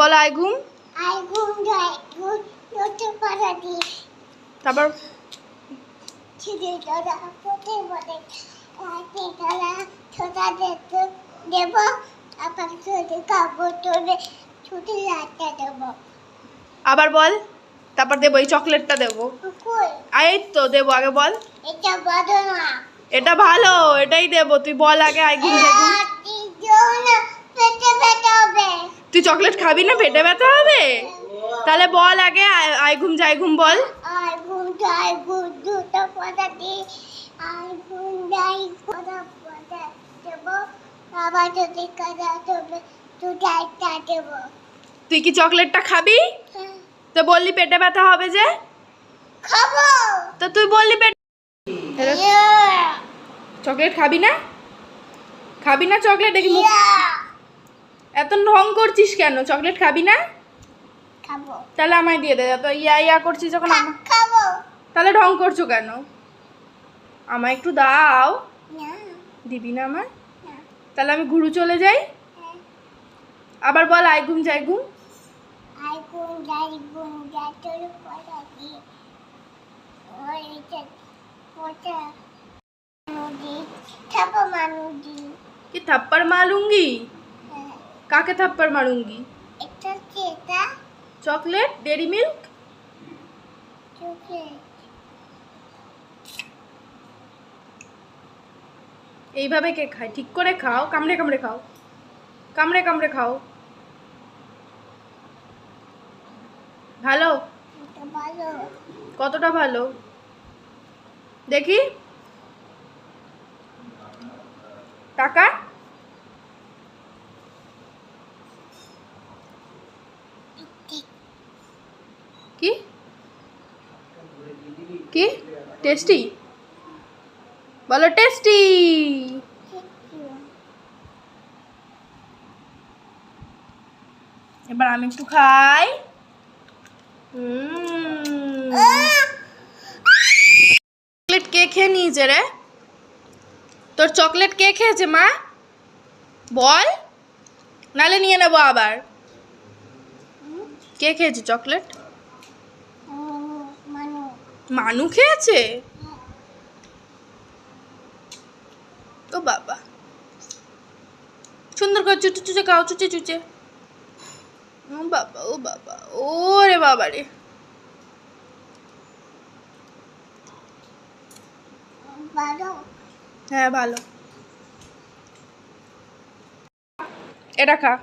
বলো আই ঘুম। আই ঘুম যাই ঘুম নতুন পাড়া দি তারপর ছিড়ে দাদা পড়ে পড়ে রাতে দাদা ছোটা দেখতে দেব আবার ছোটে কাপড় তোলে ছুটি রাতে দেব। আবার বল। তারপর দেবো এই চকলেটটা দেবো। কই এই তো দেবো, আগে বল। এটা বড় না এটা ভালো, এটাই দেবো। তুই বল আগে আই ঘুম যাই ঘুম। পেটে ব্যথা হবে। তুই চকলেট খাবি না, পেটে ব্যথা হবে? তাহলে বল আগে আই ঘুম যাই ঘুম বল। আই ঘুম যাই ঘুম দুটো পড়া দি আই ঘুম যাই পড়া দেব আবার যদি কাজা তবে দুটো একটা দেব। তুই কি চকলেটটা খাবি? তো বললি পেটে ব্যথা হবে যে। খাবো তো তুই বললি পেটে চকলেট খাবি না? খাবি না চকলেট? দেখি মুখ এত ঢং করছিস কেন? চকলেট খাবি না? খাবো তাহলে আমায় দিয়ে দে। তো ইয়া ইয়া করছিস যখন খাবো তাহলে ঢং করছো কেন? আমায় একটু দাও। না দিবি না আমায়? না তাহলে আমি ঘুরু চলে যাই। আবার বল আই ঘুম যাই ঘুম। আই ঘুম যাই তোর পড়া দি ওই যে পড়া নদী খাবো মানুদি কি থাপ্পড় মারুঙ্গি? কাকে থাপ্পড় মারুঙ্গি? এটা চেতা চকলেট ডেরি মিল্ক। চোখে এইভাবে কে খায়? ঠিক করে খাও, কামড়ে কামড়ে খাও, কামড়ে কামড়ে খাও। ভালো? এটা ভালো কতটা ভালো দেখি? টাকা কি কি টেস্টি? বলো টেস্টি। এবার আমি একটু খাই। চকলেট কে খেয়ে নিয়েছে রে? তোর চকলেট কে খেয়েছে মা? বল, নালে নিয়ে নেবো আবার। কে খেয়েছে চকলেট? মানু মানু খেয়েছে? ও বাবা, সুন্দর করে চুচে চুচে খাও, চুচে চুচে। ও বাবা, ও বাবা, ও রে বাবা রে। ভালো হ্যাঁ ভালো। এটা খা।